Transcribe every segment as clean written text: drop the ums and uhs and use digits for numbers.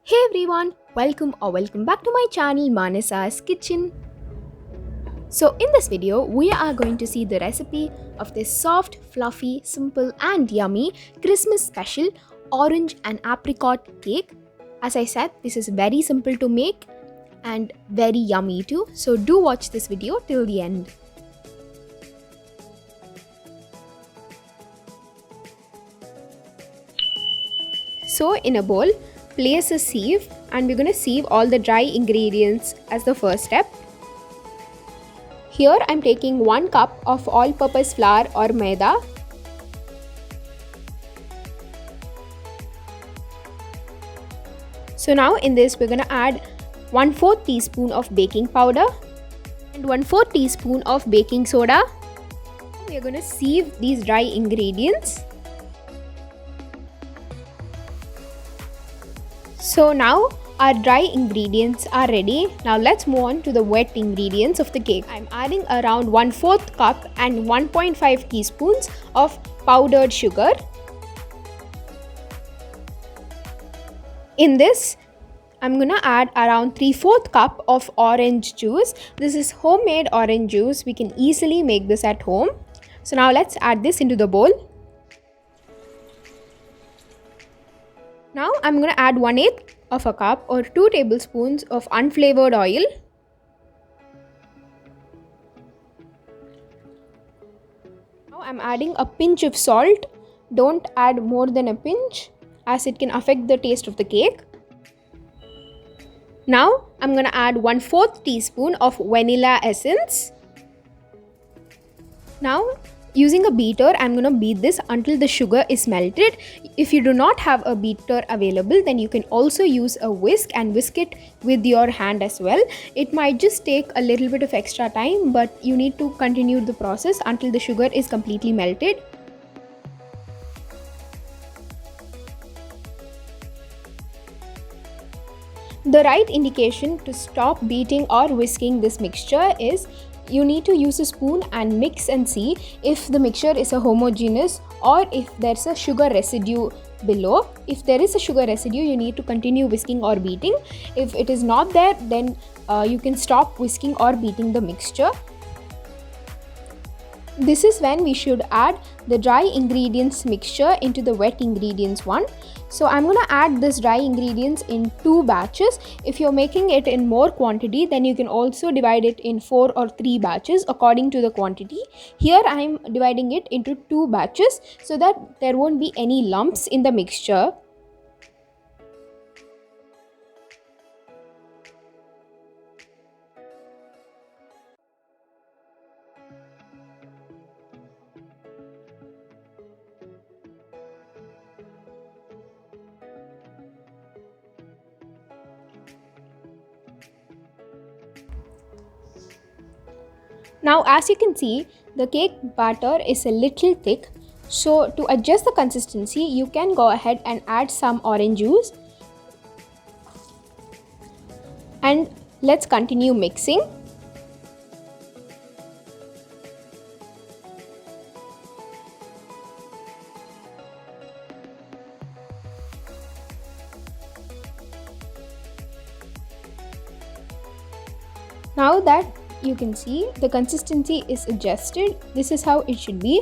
Hey everyone, welcome back to my channel Manasa's Kitchen. So in this video, we are going to see the recipe of this soft, fluffy, simple and yummy Christmas special orange and apricot cake. As I said, this is very simple to make and very yummy too. So do watch this video till the end. So in a bowl, place a sieve and we're going to sieve all the dry ingredients as the first step. Here I'm taking 1 cup of all-purpose flour or maida. So now in this we're going to add 1/4 teaspoon of baking powder and 1/4 teaspoon of baking soda. We're going to sieve these dry ingredients. So now our dry ingredients are ready. Now let's move on to the wet ingredients of the cake. I'm adding around 1/4 cup and 1.5 teaspoons of powdered sugar. In this, I'm gonna add around 3/4 cup of orange juice. This is homemade orange juice. We can easily make this at home. So now let's add this into the bowl. Now I'm going to add 1/8 of a cup or 2 tablespoons of unflavored oil. Now I'm adding a pinch of salt. Don't add more than a pinch as it can affect the taste of the cake. Now I'm going to add 1/4 teaspoon of vanilla essence. Now using a beater, I'm going to beat this until the sugar is melted. If you do not have a beater available, then you can also use a whisk and whisk it with your hand as well. It might just take a little bit of extra time, but you need to continue the process until the sugar is completely melted. The right indication to stop beating or whisking this mixture is you need to use a spoon and mix and see if the mixture is a homogeneous or if there's a sugar residue below. If there is a sugar residue, you need to continue whisking or beating. If it is not there, then you can stop whisking or beating the mixture. This is when we should add the dry ingredients mixture into the wet ingredients one. So I'm going to add this dry ingredients in 2 batches. If you're making it in more quantity, then you can also divide it in 4 or 3 batches according to the quantity. Here I'm dividing it into 2 batches so that there won't be any lumps in the mixture. Now as you can see, the cake batter is a little thick. So to adjust the consistency, you can go ahead and add some orange juice. And let's continue mixing. Now that you can see the consistency is adjusted, this is how it should be.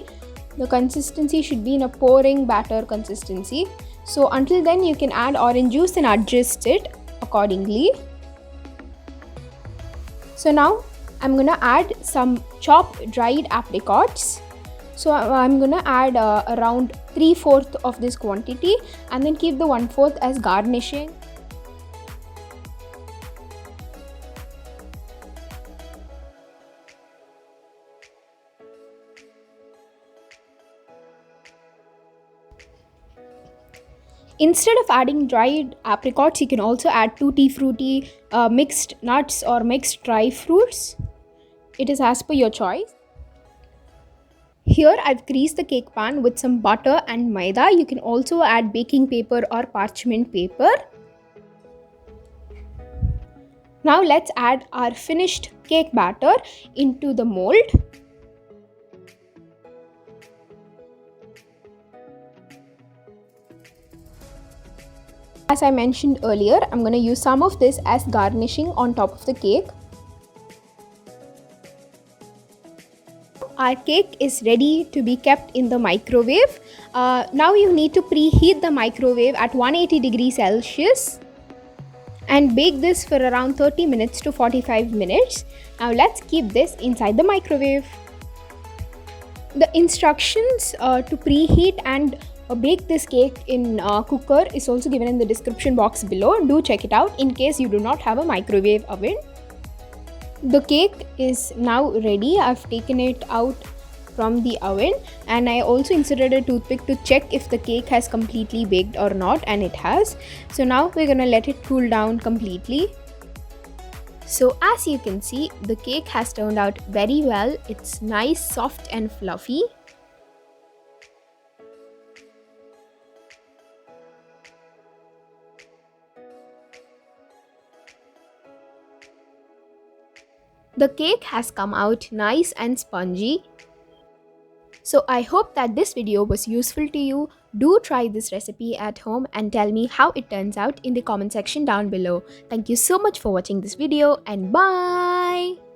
The consistency should be in a pouring batter consistency. So until then you can add orange juice and adjust it accordingly. So now I'm gonna add some chopped dried apricots. So I'm gonna add around 3/4 of this quantity and then keep the 1/4 as garnishing. Instead of adding dried apricots, you can also add tutti frutti, mixed nuts or mixed dry fruits. It is as per your choice. Here I've greased the cake pan with some butter and maida. You can also add baking paper or parchment paper. Now let's add our finished cake batter into the mold. As I mentioned earlier, I'm going to use some of this as garnishing on top of the cake. Our cake is ready to be kept in the microwave. Now you need to preheat the microwave at 180 degrees Celsius and bake this for around 30 minutes to 45 minutes. Now let's keep this inside the microwave. The instructions to preheat and bake this cake in cooker is also given in the description box below. Do check it out in case you do not have a microwave oven. The cake is now ready. I've taken it out from the oven and I also inserted a toothpick to check if the cake has completely baked or not, and it has. So now we're gonna let it cool down completely. So as you can see, the cake has turned out very well. It's nice, soft and fluffy. The cake has come out nice and spongy. So I hope that this video was useful to you. Do try this recipe at home and tell me how it turns out in the comment section down below. Thank you so much for watching this video and bye!